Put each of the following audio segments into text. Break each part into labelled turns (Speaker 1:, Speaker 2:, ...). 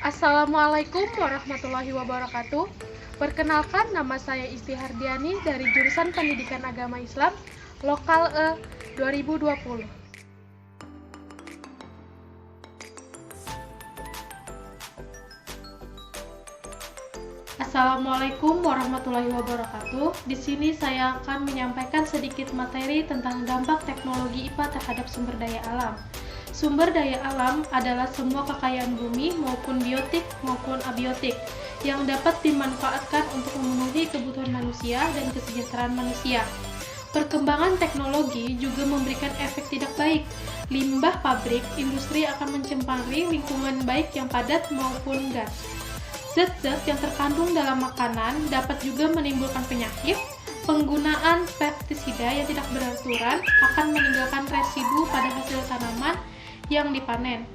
Speaker 1: Assalamualaikum warahmatullahi wabarakatuh. Perkenalkan, nama saya Isti Hardiani dari jurusan Pendidikan Agama Islam Lokal E 2020. Assalamualaikum warahmatullahi wabarakatuh. Di sini saya akan menyampaikan sedikit materi tentang dampak teknologi IPA terhadap sumber daya alam. Sumber daya alam adalah semua kekayaan bumi maupun biotik maupun abiotik yang dapat dimanfaatkan untuk memenuhi kebutuhan manusia dan kesejahteraan manusia. Perkembangan teknologi juga memberikan efek tidak baik. Limbah pabrik, industri akan mencemari lingkungan baik yang padat maupun gas. Zat-zat yang terkandung dalam makanan dapat juga menimbulkan penyakit. Penggunaan pestisida yang tidak beraturan akan meninggalkan residu pada hasil tanaman yang dipanen.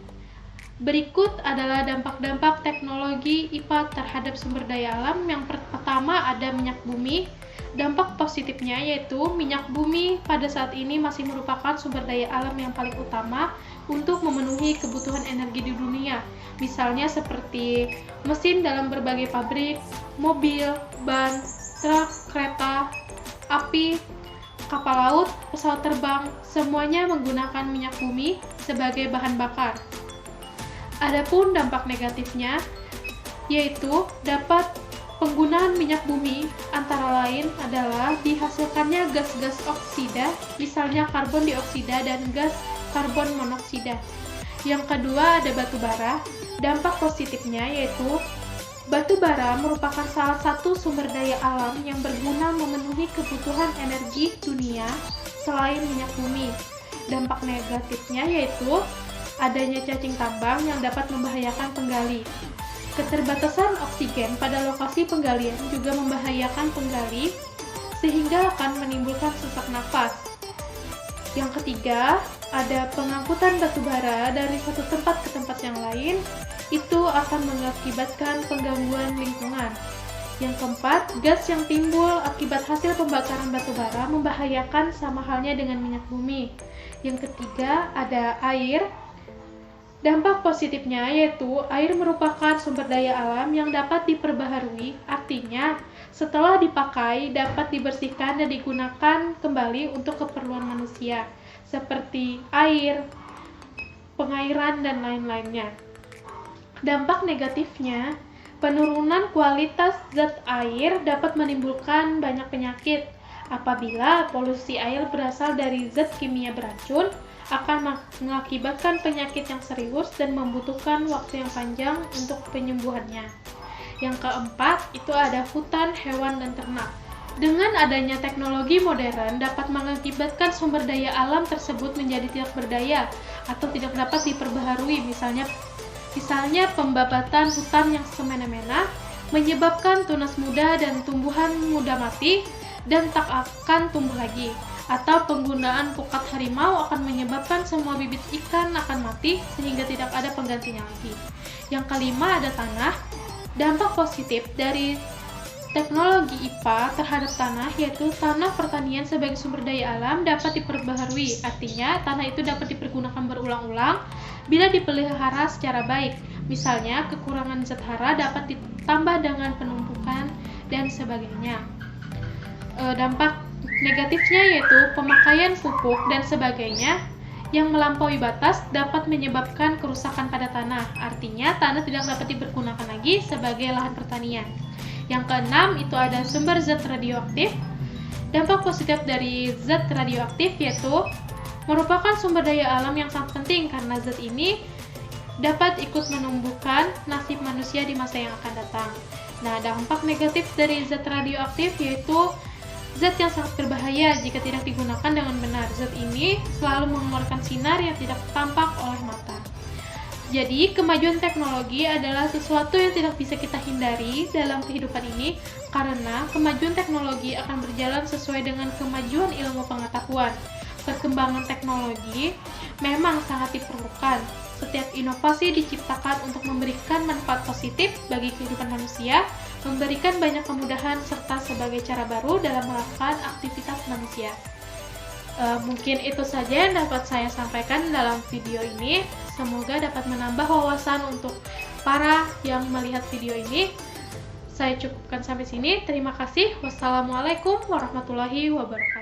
Speaker 1: Berikut adalah dampak-dampak teknologi IPA terhadap sumber daya alam. Yang pertama ada minyak bumi. Dampak positifnya yaitu minyak bumi pada saat ini masih merupakan sumber daya alam yang paling utama untuk memenuhi kebutuhan energi di dunia. Misalnya seperti mesin dalam berbagai pabrik, mobil, ban, truk, kereta, api, kapal laut, pesawat terbang, semuanya menggunakan minyak bumi sebagai bahan bakar. Adapun dampak negatifnya yaitu dapat penggunaan minyak bumi antara lain adalah dihasilkannya gas-gas oksida, misalnya karbon dioksida dan gas karbon monoksida. Yang kedua ada batu bara. Dampak positifnya yaitu batu bara merupakan salah satu sumber daya alam yang berguna memenuhi kebutuhan energi dunia selain minyak bumi. Dampak negatifnya yaitu adanya cacing tambang yang dapat membahayakan penggali. Keterbatasan oksigen pada lokasi penggalian juga membahayakan penggali sehingga akan menimbulkan sesak nafas. Yang ketiga, ada pengangkutan batu bara dari satu tempat ke tempat yang lain, itu akan mengakibatkan penggangguan lingkungan. Yang keempat, gas yang timbul akibat hasil pembakaran batu bara membahayakan sama halnya dengan minyak bumi. Yang ketiga, ada air. Dampak positifnya yaitu air merupakan sumber daya alam yang dapat diperbaharui, artinya setelah dipakai dapat dibersihkan dan digunakan kembali untuk keperluan manusia, seperti air, pengairan, dan lain-lainnya. Dampak negatifnya, penurunan kualitas zat air dapat menimbulkan banyak penyakit. Apabila polusi air berasal dari zat kimia beracun, akan mengakibatkan penyakit yang serius dan membutuhkan waktu yang panjang untuk penyembuhannya. Yang keempat, itu ada hutan, hewan, dan ternak. Dengan adanya teknologi modern dapat mengakibatkan sumber daya alam tersebut menjadi tidak berdaya atau tidak dapat diperbaharui, misalnya pembabatan hutan yang semena-mena menyebabkan tunas muda dan tumbuhan muda mati dan tak akan tumbuh lagi. Atau penggunaan pukat harimau akan menyebabkan semua bibit ikan akan mati sehingga tidak ada penggantinya lagi. Yang kelima ada tanah. Dampak positif dari teknologi IPA terhadap tanah yaitu tanah pertanian sebagai sumber daya alam dapat diperbaharui. Artinya tanah itu dapat dipergunakan berulang-ulang bila dipelihara secara baik. Misalnya kekurangan zat hara dapat ditambah dengan penumpukan dan sebagainya. Dampak negatifnya yaitu pemakaian pupuk dan sebagainya yang melampaui batas dapat menyebabkan kerusakan pada tanah. Artinya tanah tidak dapat dipergunakan lagi sebagai lahan pertanian. Yang keenam itu ada sumber zat radioaktif. Dampak positif dari zat radioaktif yaitu merupakan sumber daya alam yang sangat penting karena zat ini dapat ikut menumbuhkan nasib manusia di masa yang akan datang. Nah, dampak negatif dari zat radioaktif yaitu zat yang sangat berbahaya jika tidak digunakan dengan benar. Zat ini selalu mengeluarkan sinar yang tidak tampak oleh mata. Jadi, kemajuan teknologi adalah sesuatu yang tidak bisa kita hindari dalam kehidupan ini karena kemajuan teknologi akan berjalan sesuai dengan kemajuan ilmu pengetahuan. Perkembangan teknologi memang sangat diperlukan. Setiap inovasi diciptakan untuk memberikan manfaat positif bagi kehidupan manusia, memberikan banyak kemudahan serta sebagai cara baru dalam melakukan aktivitas manusia. Mungkin itu saja yang dapat saya sampaikan dalam video ini. Semoga dapat menambah wawasan untuk para yang melihat video ini. Saya cukupkan sampai sini. Terima kasih. Wassalamualaikum warahmatullahi wabarakatuh.